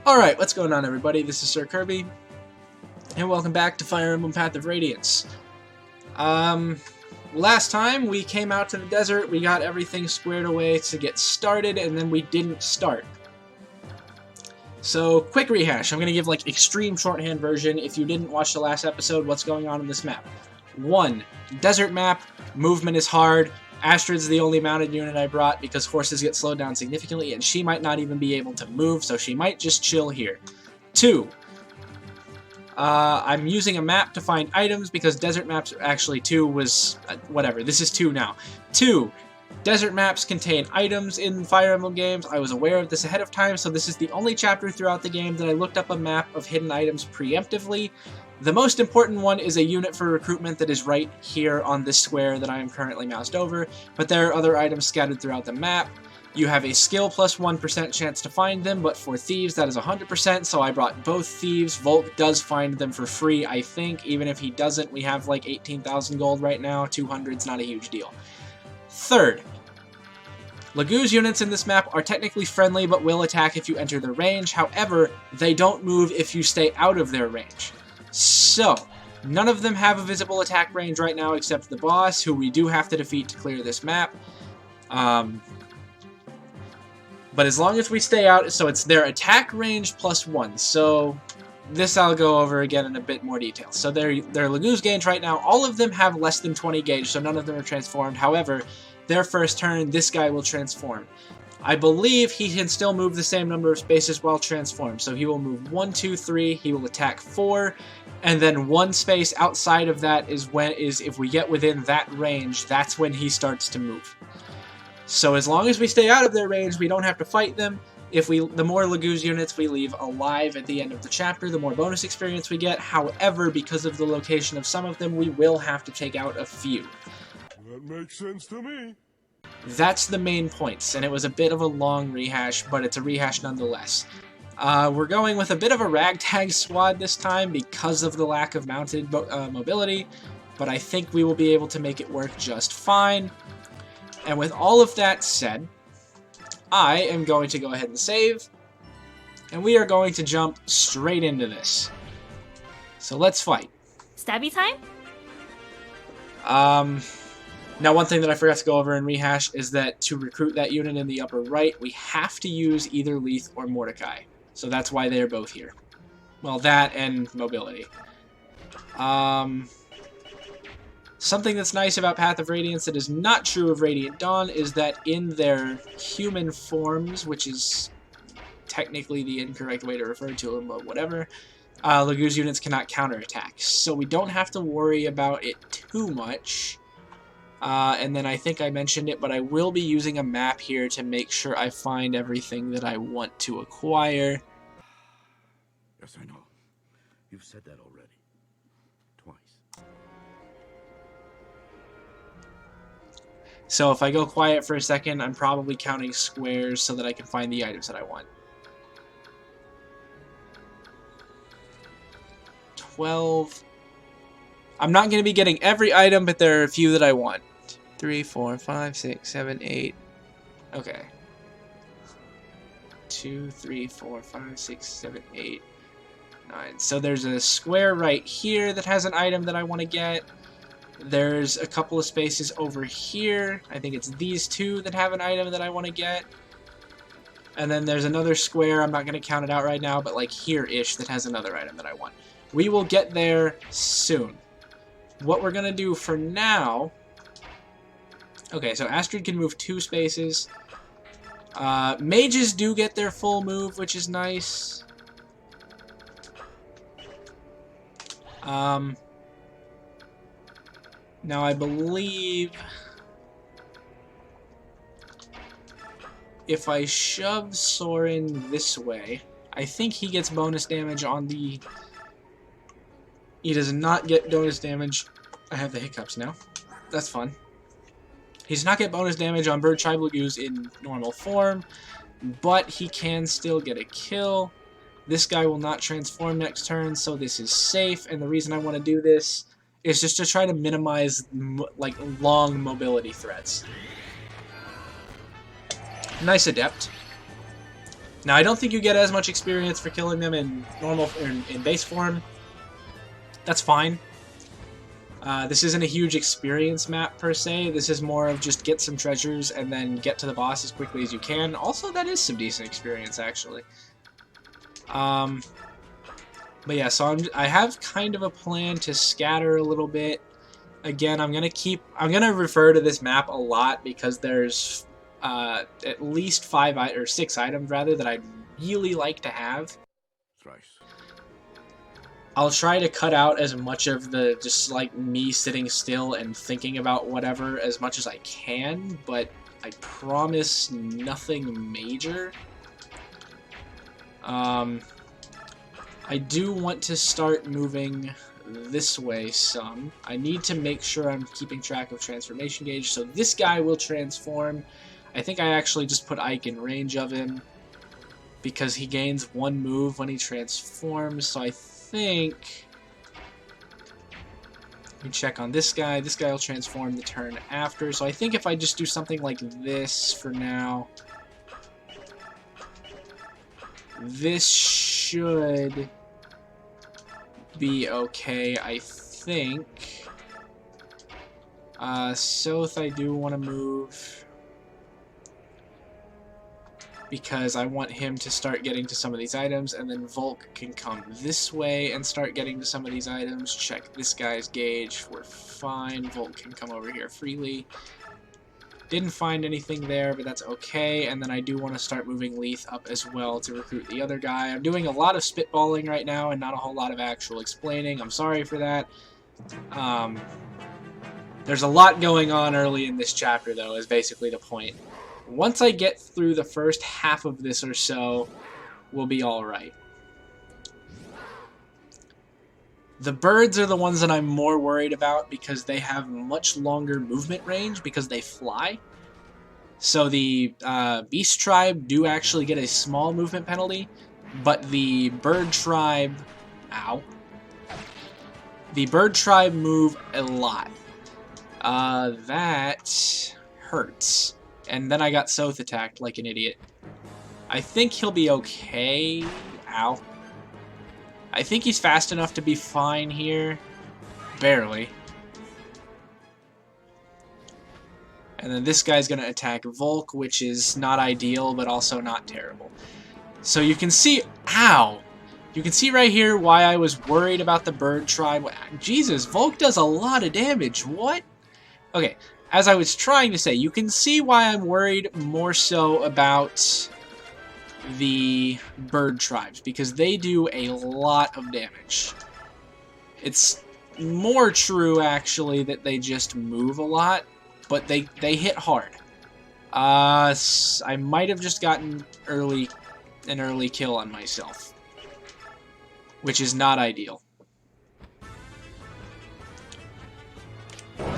Alright, what's going on everybody? This is Sir Kirby, and welcome back to Fire Emblem Path of Radiance. Last time we came out to the desert, we got everything squared away to get started, and then we didn't start. So, quick rehash. I'm going to give like extreme shorthand version. If you didn't watch the last episode, what's going on in this map? 1. Desert map, movement is hard. Astrid's the only mounted unit I brought because horses get slowed down significantly and she might not even be able to move, so she might just chill here. 2. I'm using a map to find items because desert maps, actually 2 was, whatever, this is 2 now. 2. Desert maps contain items in Fire Emblem games. I was aware of this ahead of time, so this is the only chapter throughout the game that I looked up a map of hidden items preemptively. The most important one is a unit for recruitment that is right here on this square that I am currently moused over, but there are other items scattered throughout the map. You have a skill plus 1% chance to find them, but for thieves that is 100%, so I brought both thieves. Volk does find them for free, I think. Even if he doesn't, we have like 18,000 gold right now. 200's not a huge deal. 3rd, Lagoo's units in this map are technically friendly, but will attack if you enter their range. However, they don't move if you stay out of their range. So, none of them have a visible attack range right now except the boss, who we do have to defeat to clear this map. But as long as we stay out, so it's their attack range plus 1. So, this I'll go over again in a bit more detail. So, their Lagoo's gauge right now, all of them have less than 20 gauge, so none of them are transformed. However, their first turn, this guy will transform. I believe he can still move the same number of spaces while transformed. So he will move 1, 2, 3, he will attack 4, and then 1 space outside of that is if we get within that range, that's when he starts to move. So as long as we stay out of their range, we don't have to fight them. The more Lagoo's units we leave alive at the end of the chapter, the more bonus experience we get. However, because of the location of some of them, we will have to take out a few. That makes sense to me. That's the main points, and it was a bit of a long rehash, but it's a rehash nonetheless. We're going with a bit of a ragtag squad this time because of the lack of mounted mobility, but I think we will be able to make it work just fine. And with all of that said, I am going to go ahead and save, and we are going to jump straight into this. So let's fight. Stabby time? Now, one thing that I forgot to go over in rehash is that to recruit that unit in the upper right, we have to use either Leith or Mordecai. So that's why they're both here. Well, that and mobility. Something that's nice about Path of Radiance that is not true of Radiant Dawn is that in their human forms, which is technically the incorrect way to refer to them, but whatever, Lagoo's units cannot counterattack. So we don't have to worry about it too much. And then I think I mentioned it, but I will be using a map here to make sure I find everything that I want to acquire. Yes, I know. You've said that already. Twice. So if I go quiet for a second, I'm probably counting squares so that I can find the items that I want. 12. I'm not going to be getting every item, but there are a few that I want. 3, 4, 5, 6, 7, 8. Okay. 2, 3, 4, 5, 6, 7, 8, 9. So there's a square right here that has an item that I want to get. There's a couple of spaces over here. I think it's these 2 that have an item that I want to get. And then there's another square, I'm not going to count it out right now, but like here-ish that has another item that I want. We will get there soon. What we're going to do for now... Okay, so Astrid can move 2 spaces. Mages do get their full move, which is nice. Now I believe... if I shove Soren this way, I think he gets bonus damage on the... He does not get bonus damage. I have the hiccups now. That's fun. He does not get bonus damage on Bird Tribe Lagoos in normal form, but he can still get a kill. This guy will not transform next turn, so this is safe, and the reason I want to do this is just to try to minimize like long mobility threats. Nice Adept. Now, I don't think you get as much experience for killing them in normal in base form. That's fine. This isn't a huge experience map per se. This is more of just get some treasures and then get to the boss as quickly as you can. Also, that is some decent experience actually. But yeah, so I have kind of a plan to scatter a little bit. Again, I'm gonna refer to this map a lot because there's at least 5 or 6 items rather that I'd really like to have. Thrice. I'll try to cut out as much of the just like me sitting still and thinking about whatever as much as I can, but I promise nothing major. I do want to start moving this way some. I need to make sure I'm keeping track of transformation gauge, so this guy will transform. I think I actually just put Ike in range of him because he gains 1 move when he transforms, so I think... Let me check on this guy. This guy will transform the turn after, so I think if I just do something like this for now, this should be okay, I think. Soth I do want to move because I want him to start getting to some of these items, and then Volk can come this way and start getting to some of these items. Check this guy's gauge. We're fine. Volk can come over here freely. Didn't find anything there, but that's okay. And then I do want to start moving Leith up as well to recruit the other guy. I'm doing a lot of spitballing right now and not a whole lot of actual explaining. I'm sorry for that. There's a lot going on early in this chapter, though, is basically the point. Once I get through the first half of this or so, we'll be alright. The birds are the ones that I'm more worried about because they have much longer movement range because they fly. So the beast tribe do actually get a small movement penalty, but the bird tribe... Ow. The bird tribe move a lot. That hurts. And then I got Soth attacked like an idiot. I think he'll be okay. Ow. I think he's fast enough to be fine here. Barely. And then this guy's going to attack Volk, which is not ideal, but also not terrible. So you can see... Ow! You can see right here why I was worried about the bird tribe. Jesus, Volk does a lot of damage. What? Okay, as I was trying to say, you can see why I'm worried more so about the bird tribes, because they do a lot of damage. It's more true, actually, that they just move a lot, but they hit hard. I might have just gotten an early kill on myself, which is not ideal.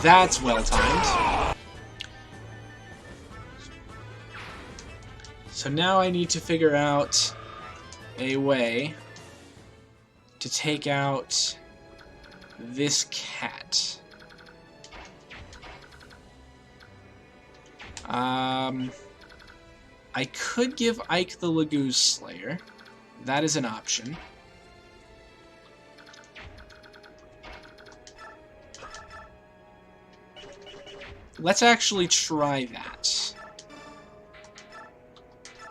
That's well timed. So now I need to figure out a way to take out this cat. I could give Ike the Lagoose Slayer. That is an option. Let's actually try that.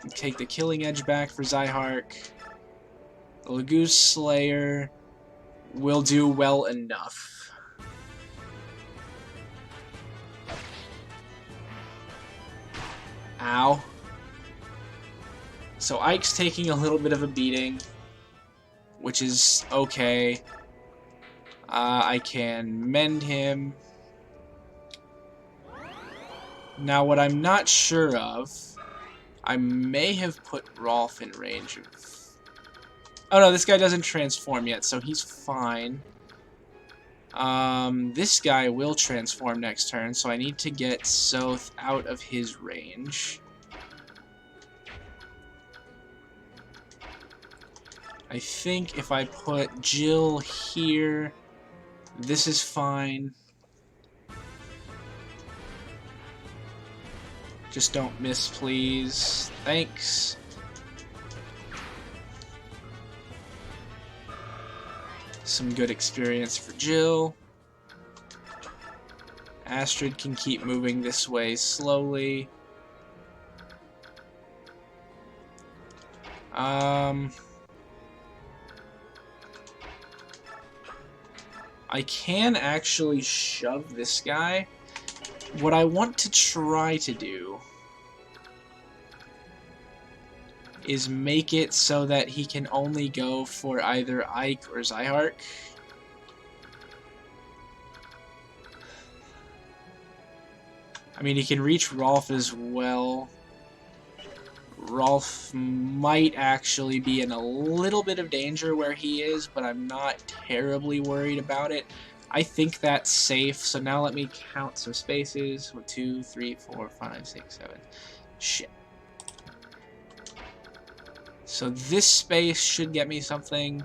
Take the Killing Edge back for Zyhark. The Lagoose Slayer will do well enough. Ow. So Ike's taking a little bit of a beating, which is okay. I can mend him. Now, what I'm not sure of, I may have put Rolf in range of... Oh no, this guy doesn't transform yet, so he's fine. This guy will transform next turn, so I need to get Soth out of his range. I think if I put Jill here, this is fine. Just don't miss, please. Thanks. Some good experience for Jill. Astrid can keep moving this way slowly. I can actually shove this guy. What I want to try to do is make it so that he can only go for either Ike or Zyhark. I mean, he can reach Rolf as well. Rolf might actually be in a little bit of danger where he is, but I'm not terribly worried about it. I think that's safe, so now let me count some spaces. 1, 2, 3, 4, 5, 6, 7. Shit. So this space should get me something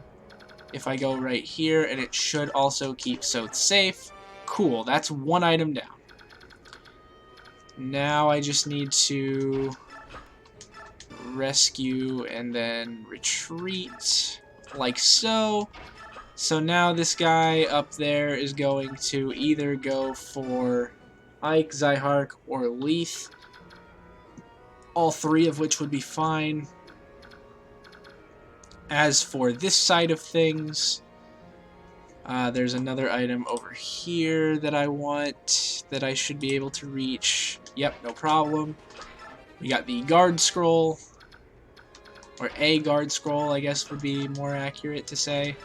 if I go right here, and it should also keep Soth safe. Cool, that's one item down. Now I just need to rescue and then retreat, like so. So now this guy up there is going to either go for Ike, Zyhark, or Leith. All three of which would be fine. As for this side of things, there's another item over here that I want, that I should be able to reach. Yep, no problem. We got the guard scroll, or a guard scroll, I guess would be more accurate to say.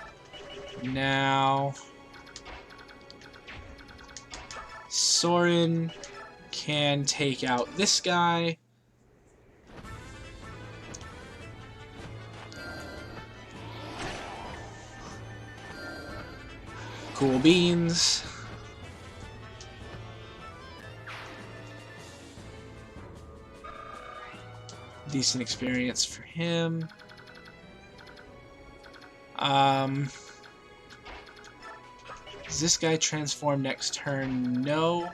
Now, Soren can take out this guy. Cool beans. Decent experience for him. Does this guy transform next turn? No.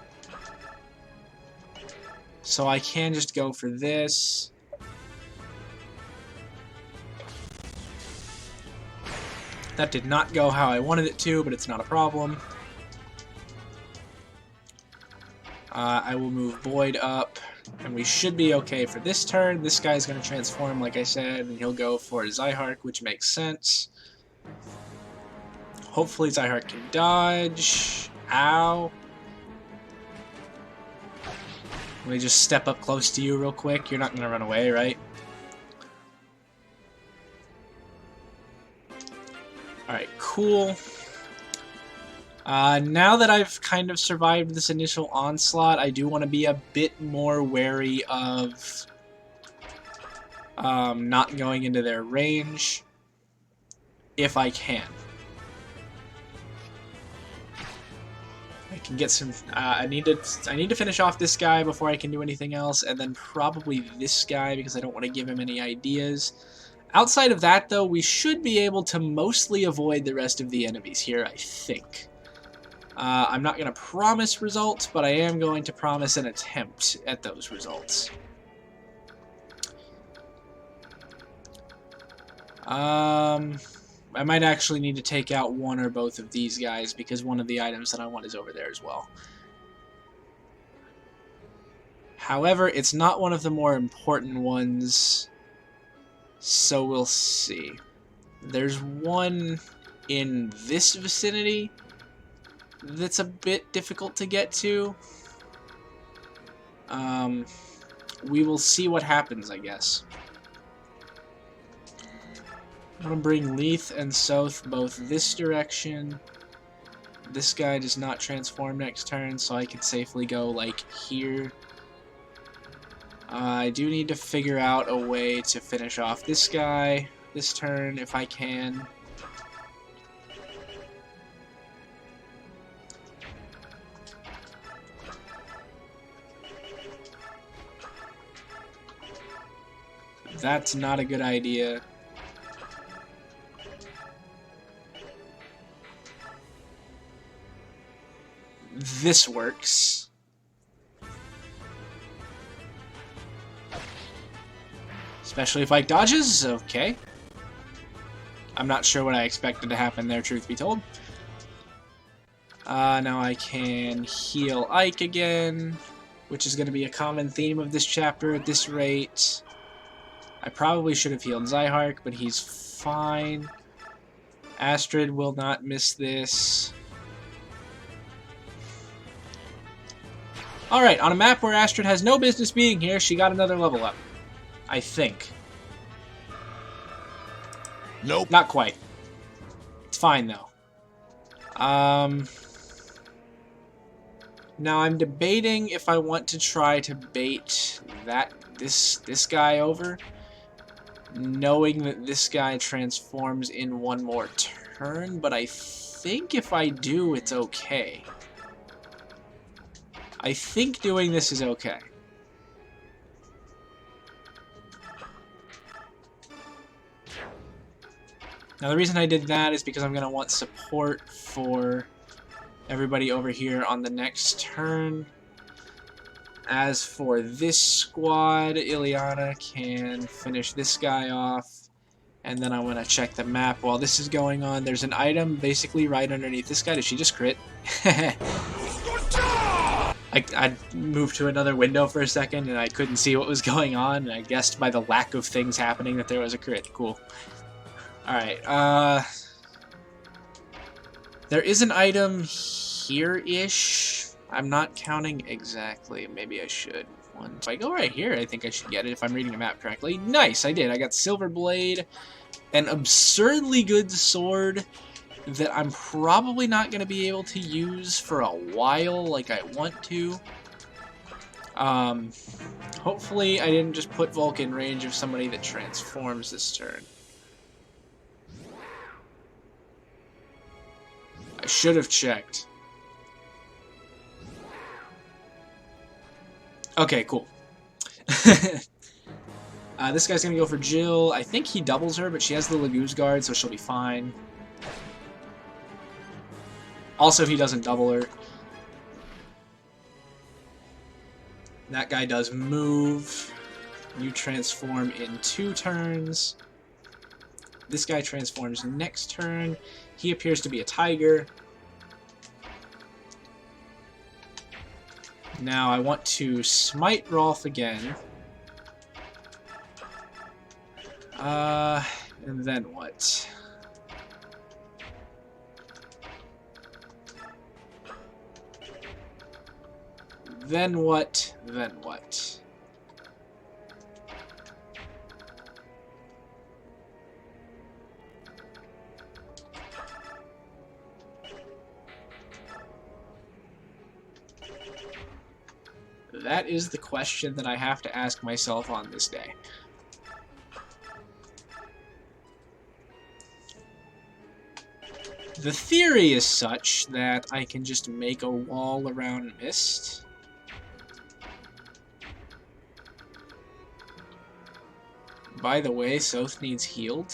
So I can just go for this. That did not go how I wanted it to, but it's not a problem. I will move Boyd up, and we should be okay for this turn. This guy's going to transform, like I said, and he'll go for Zyhark, which makes sense. Hopefully Zyhark can dodge. Ow. Let me just step up close to you real quick. You're not going to run away, right? Alright, cool. Now that I've kind of survived this initial onslaught, I do want to be a bit more wary of not going into their range, if I can. I can get some. I need to finish off this guy before I can do anything else, and then probably this guy because I don't want to give him any ideas. Outside of that, though, we should be able to mostly avoid the rest of the enemies here, I think. I'm not going to promise results, but I am going to promise an attempt at those results. I might actually need to take out one or both of these guys because one of the items that I want is over there as well. However, it's not one of the more important ones, so we'll see. There's one in this vicinity that's a bit difficult to get to. We will see what happens, I guess. I'm going to bring Leith and Soth both this direction. This guy does not transform next turn, so I can safely go, like, here. I do need to figure out a way to finish off this guy this turn, if I can. That's not a good idea. This works. Especially if Ike dodges, okay. I'm not sure what I expected to happen there, truth be told. Now I can heal Ike again, which is going to be a common theme of this chapter at this rate. I probably should have healed Zyhark, but he's fine. Astrid will not miss this. Alright, on a map where Astrid has no business being here, she got another level up. I think. Nope. Not quite. It's fine, though. Now I'm debating if I want to try to bait this guy over, knowing that this guy transforms in one more turn, but I think if I do, it's okay. I think doing this is okay. Now the reason I did that is because I'm going to want support for everybody over here on the next turn. As for this squad, Ileana can finish this guy off. And then I want to check the map while this is going on. There's an item basically right underneath this guy. Did she just crit? I moved to another window for a second and I couldn't see what was going on. And I guessed by the lack of things happening that there was a crit. Cool. Alright, there is an item here-ish. I'm not counting exactly. Maybe I should. If I go right here, I think I should get it if I'm reading the map correctly. Nice, I did. I got Silver Blade, an absurdly good sword that I'm probably not going to be able to use for a while like I want to. Hopefully I didn't just put Volk in range of somebody that transforms this turn. I should have checked. Okay, cool. This guy's gonna go for Jill. I think he doubles her, but she has the Laguz guard, so she'll be fine. Also, he doesn't double her. That guy does move. You transform in 2 turns. This guy transforms next turn. He appears to be a tiger. Now I want to smite Rolf again. And then what? Then what? Then what? That is the question that I have to ask myself on this day. The theory is such that I can just make a wall around Mist. By the way, Soth needs healed.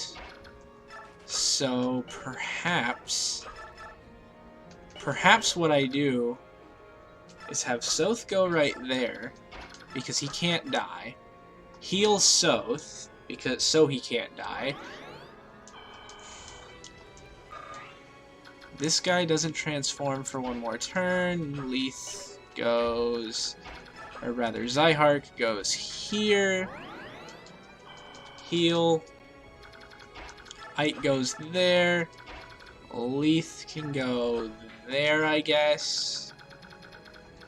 So perhaps what I do is have Soth go right there, because he can't die. Heal Soth, so he can't die. This guy doesn't transform for one more turn. Leith goes, or rather Zyhark goes here. Heal. Ike goes there. Leith can go there, I guess.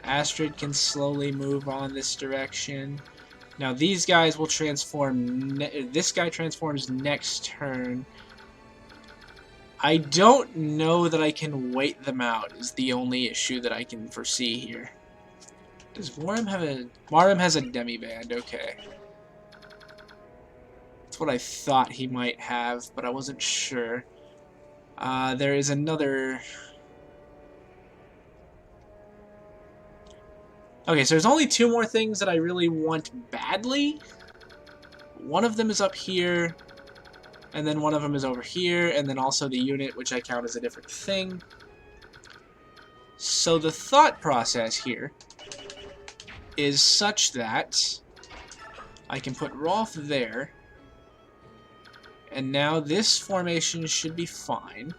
Astrid can slowly move on this direction. Now these guys will transform. This guy transforms next turn. I don't know that I can wait them out, is the only issue that I can foresee here. Does Morim have a... Morim has a demi-band, okay. That's what I thought he might have, but I wasn't sure. There is another... Okay, so there's only 2 more things that I really want badly. One of them is up here, and then one of them is over here, and then also the unit, which I count as a different thing. So the thought process here is such that I can put Rolf there, And now this formation should be fine.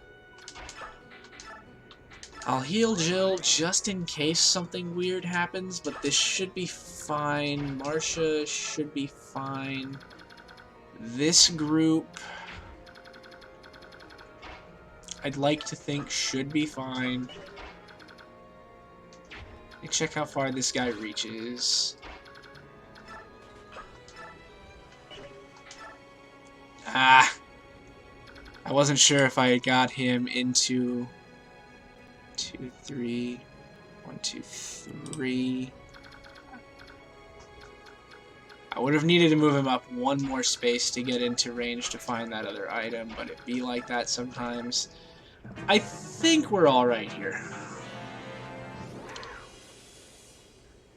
I'll heal Jill just in case something weird happens, but this should be fine. Marcia should be fine. This group, I'd like to think should be fine. Let me check how far this guy reaches. Ah! I wasn't sure if I had got him into 2, 3, 1, 2, 3. I would have needed to move him up one more space to get into range to find that other item, but it be like that sometimes. I think we're alright here.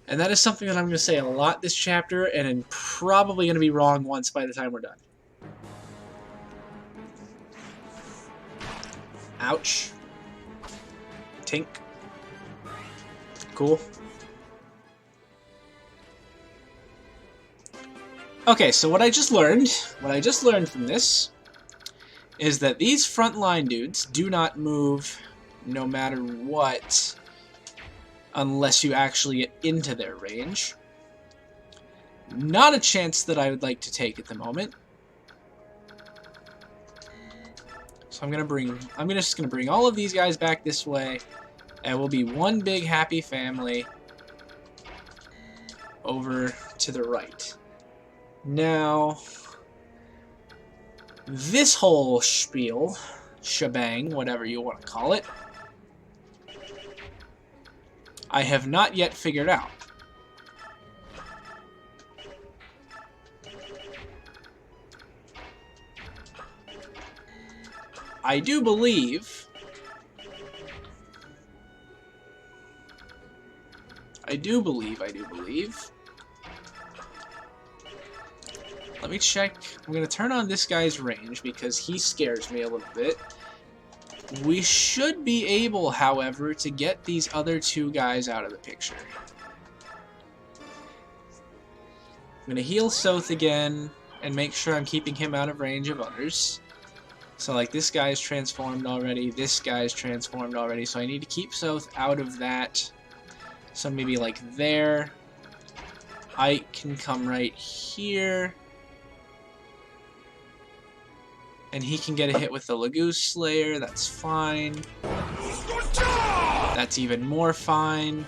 And that is something that I'm going to say a lot this chapter, and I'm probably going to be wrong once by the time we're done. Ouch. Tink. Cool. Okay, so what I just learned from this is that these frontline dudes do not move no matter what unless you actually get into their range. Not a chance that I would like to take at the moment. So I'm just gonna bring all of these guys back this way, and we'll be one big happy family over to the right. Now, this whole spiel, shebang, whatever you want to call it, I have not yet figured out. I do believe let me check. I'm going to turn on this guy's range because he scares me a little bit. We should be able, however, to get these other two guys out of the picture. I'm going to heal Soth again and make sure I'm keeping him out of range of others. So like this guy's transformed already, this guy's transformed already, so I need to keep Soth out of that. So maybe like there. Ike can come right here. And he can get a hit with the Lagoose Slayer, that's fine. That's even more fine.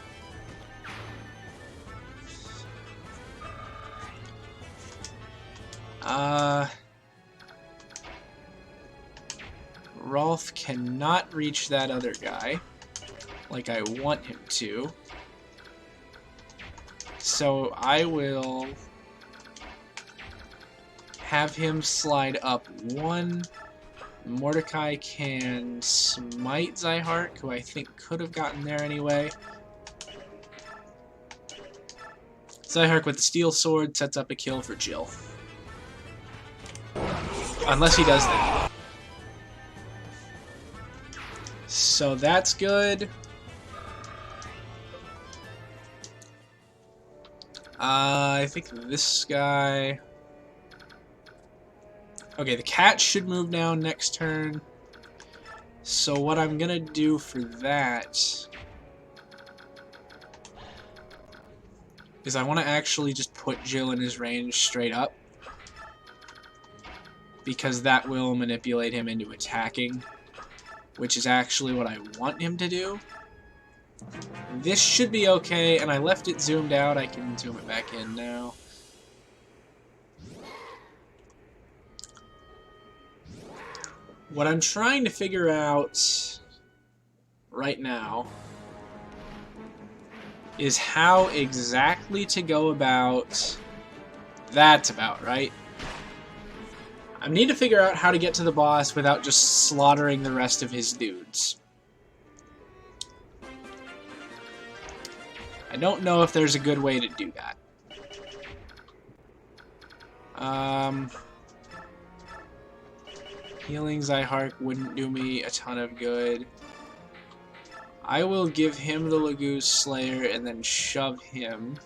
Rolf cannot reach that other guy like I want him to. So I will have him slide up one. Mordecai can smite Zyhark, who I think could have gotten there anyway. Zyhark with the steel sword sets up a kill for Jill. Unless he does that. So that's good. I think this guy... Okay, the cat should move down next turn. So what I'm gonna do for that is I want to actually just put Jill in his range straight up, because that will manipulate him into attacking, which is actually what I want him to do. This should be okay, and I left it zoomed out. I can zoom it back in now. What I'm trying to figure out right now is how exactly to go about... That's about right. I need to figure out how to get to the boss without just slaughtering the rest of his dudes. I don't know if there's a good way to do that. Healing Zyhark wouldn't do me a ton of good. I will give him the Lagoose Slayer and then shove him.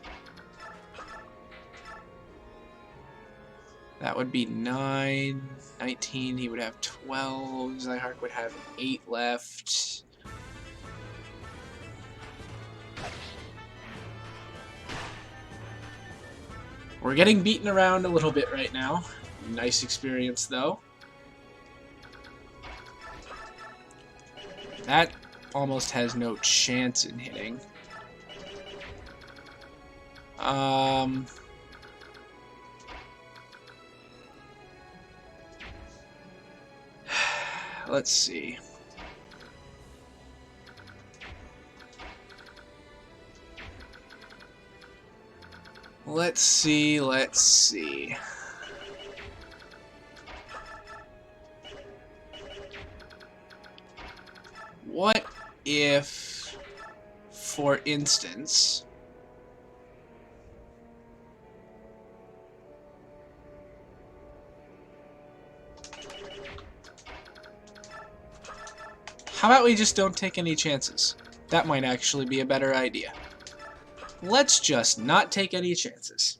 That would be 9, 19, he would have 12, Zyhark would have 8 left. We're getting beaten around a little bit right now. Nice experience, though. That almost has no chance in hitting. Let's see. Let's see. What if, for instance, how about we just don't take any chances? That might actually be a better idea. Let's just not take any chances.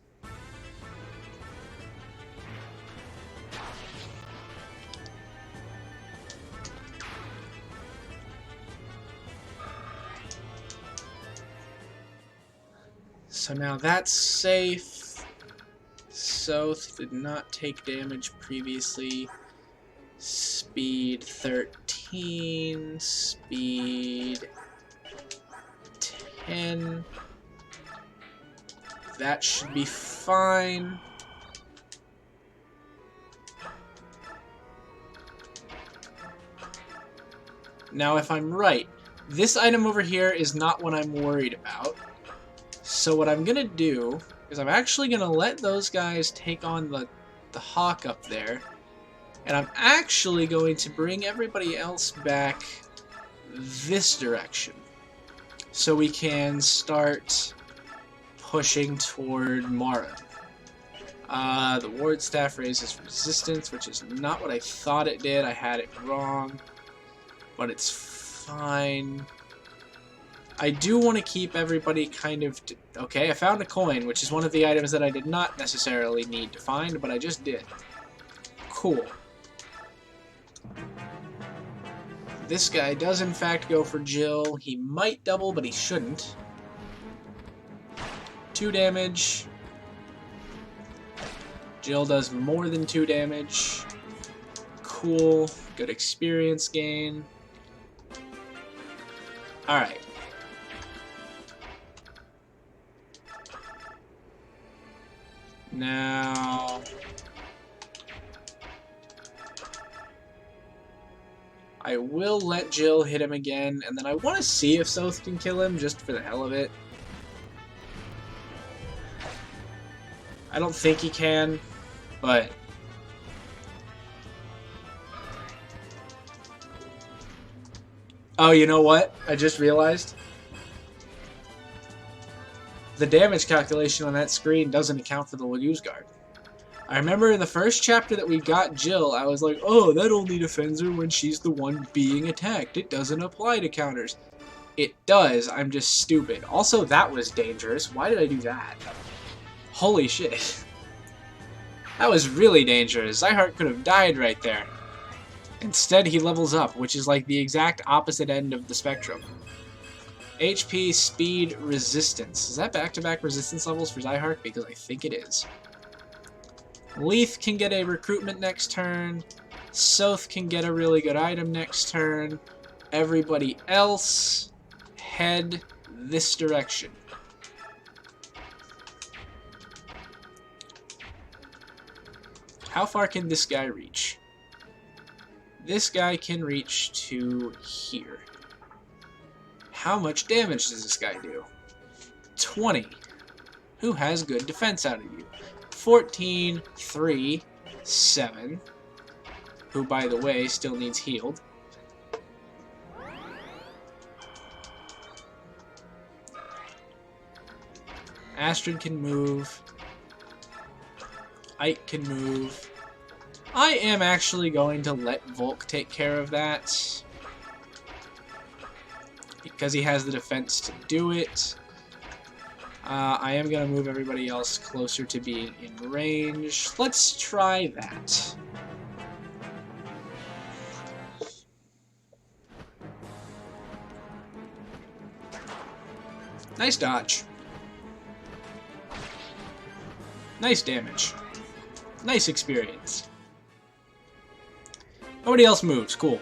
So now that's safe. Soth did not take damage previously. Speed 13. Speed 10. That should be fine. Now, if I'm right, this item over here is not what I'm worried about. So what I'm going to do is I'm actually going to let those guys take on the hawk up there. And I'm actually going to bring everybody else back this direction. So we can start pushing toward Mara. The ward staff raises resistance, which is not what I thought it did. I had it wrong, but it's fine. I do want to keep everybody kind of... Okay, I found a coin, which is one of the items that I did not necessarily need to find, but I just did. Cool. This guy does in fact go for Jill. He might double, but he shouldn't. 2 damage. Jill does more than 2 damage. Cool. Good experience gain. Alright. Now... I will let Jill hit him again, and then I want to see if Soth can kill him, just for the hell of it. I don't think he can, but... Oh, you know what? I just realized. The damage calculation on that screen doesn't account for the Legu's Guard. I remember in the first chapter that we got Jill, I was like, oh, that only defends her when she's the one being attacked. It doesn't apply to counters. It does, I'm just stupid. Also, that was dangerous. Why did I do that? Holy shit. That was really dangerous. Zyhark could have died right there. Instead, he levels up, which is like the exact opposite end of the spectrum. HP, speed, resistance. Is that back-to-back resistance levels for Zyhark? Because I think it is. Leith can get a recruitment next turn. Soth can get a really good item next turn. Everybody else, head this direction. How far can this guy reach? This guy can reach to here. How much damage does this guy do? 20. Who has good defense out of you? 14, 3, 7. Who, by the way, still needs healed. Astrid can move. Ike can move. I am actually going to let Volk take care of that. Because he has the defense to do it. I am going to move everybody else closer to being in range. Let's try that. Nice dodge. Nice damage. Nice experience. Nobody else moves. Cool.